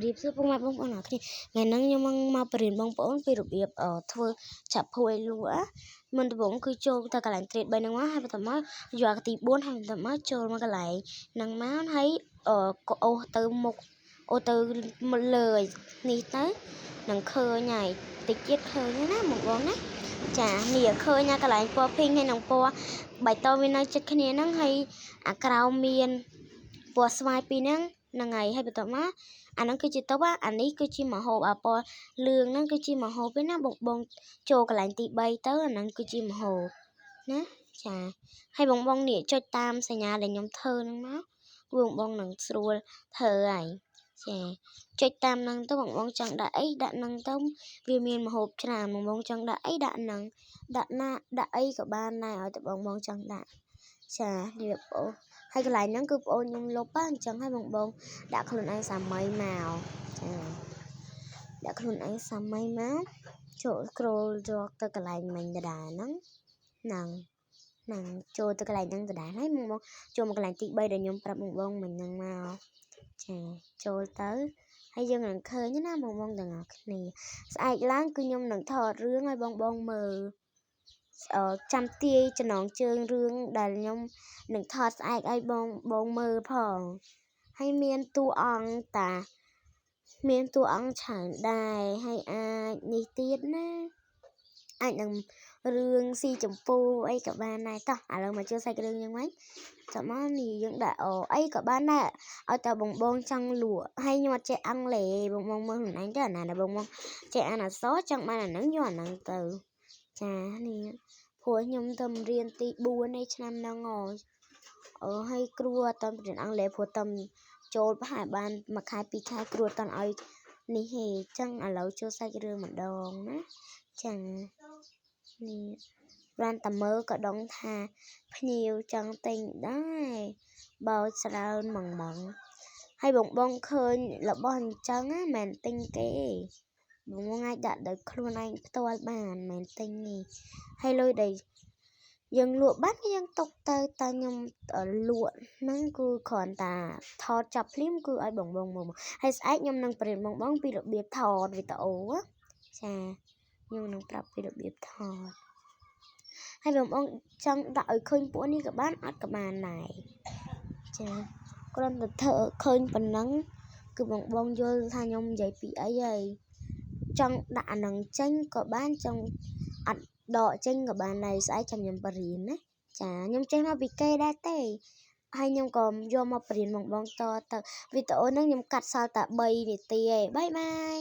រៀបសួរពុកម៉ែបងប្អូនអរគ្នាថ្ងៃហ្នឹងខ្ញុំមកបរៀនបងប្អូនពីរបៀបធ្វើឆាប់ភួយលក់មុនដំបូងគឺចូលទៅកន្លែង trade 3ហ្នឹងមកហើយបន្តមកយកទី4ហើយបន្តមកចូលមកកន្លែងហ្នឹងមកហើយក៏អូសទៅមុខអូសទៅលើនេះទៅនឹងឃើញហើយតិចទៀតឃើញណាបងប្អូនណាចានេះឃើញណាកន្លែងពណ៌ pink ហើយនឹងពណ៌បៃតងវានៅជិតគ្នាហ្នឹងហើយអាក្រោមមានពណ៌ស្វាយពីរហ្នឹងហើយហើយបន្តមកអាហ្នឹងគឺជាតុបអានេះគឺជាមហូបអាពណ៌លឿងហ្នឹងគឺជាមហូបទេណាបងចូលកន្លែងទី3ទៅអាហ្នឹងគឺជាមហូបណាចាហើយបងនេះចុចតាមសញ្ញាដែលខ្ញុំធ្វើហ្នឹងមកបងនឹងស្រួលធ្វើហើយចាចុចតាមហ្នឹងទៅបងចង់ដាក់អីដាក់ហ្នឹងទៅវាមានមហូបច្រើនបងចង់ដាក់អីដាក់ហ្នឹងដាក់អីក៏បានដែរឲ្យតែបងចង់ដាក់ចានេះបងហើយកន្លែងហ្នឹងគឺបងខ្ញុំលុបអញ្ចឹងហើយបងដាក់ខ្លួនឯងសាមីមកចាដាក់ខ្លួនឯងសាមីមកចូល scroll យកទៅកន្លែងមិញដដែលហ្នឹងចូលទៅកន្លែងហ្នឹងដដែលហើយមកចូលមកកន្លែងទី3ដែលខ្ញុំប្រាប់បងមិញហ្នឹងមកចាចូលទៅហើយយើងនឹងឃើញណាបងទាំងអស់គ្នាស្អែកឡើងគឺខ្ញុំនឹងថតរឿងឲ្យបងមើលចាំទាយចំណងជើងរឿងដែលខ្ញុំនឹងថតស្អែកឲ្យបងមើលផងហើយមានតួអង្គច្រើនដែរហើយអាចនេះទៀតណាអាចនឹងរឿងស៊ីចម្ពូអីក៏បានដែរតោះឥឡូវមកចូលសាច់រឿងយើងវិញចាំមកនេះយើងដាក់អីក៏បានដែរឲ្យតែបងចង់លក់ហើយខ្ញុំអត់ចេះអង់គ្លេសបងមើលខ្លួនឯងទៅអាណាបងចេះអានអក្សរចង់បានអាហ្នឹងយកអាហ្នឹងទៅចានេះព្រោះខ្ញុំទៅរៀនទី4នៃឆ្នាំហ្នឹងហើយគ្រូអត់តរៀនអង់គ្លេសព្រោះតចូលប្រហែលបានមួយខែពីរខែគ្រូអត់តឲ្យនេះហេចឹងឥឡូវចូលសាច់រឿងម្ដងណាចឹងនេះបានតែមើលក៏ដឹងថាភ្ញៀវចង់ទិញដែរបោចស្រើនម៉ងហើយបងឃើញរបស់អញ្ចឹងណាមិនទិញគេបងអាចដាក់ដោយខ្លួនឯងផ្ទាល់បានមិនទិញទេហើយលុយដែលយើងលក់បានយើងទុកទៅតែខ្ញុំលក់ហ្នឹងគឺគ្រាន់តែថតចាប់ភ្លាមគឺឲ្យបងមើលហើយស្អែកខ្ញុំនឹងប្រៀនបងពីរបៀបថតវីដេអូចាខ្ញុំនឹងប្រាប់ពីរបៀបថតហើយបងចង់ដាក់ឲ្យឃើញពួកនេះក៏បានអត់ក៏បានដែរចាគ្រាន់តែធ្វើឃើញប៉ុណ្ណឹងគឺបងយល់ថាខ្ញុំនិយាយពីអីហើយចង់ដាក់អានឹងចេញក៏បានចង់អត់ដកចេញក៏បានដែរស្អែកចាំខ្ញុំបរៀនណាចាខ្ញុំចេះមកពីគេដែរទេហើយខ្ញុំក៏យកមកបរៀនបងតទៅវីដេអូហ្នឹងខ្ញុំកាត់សល់តែ3នាទីឯងបាយ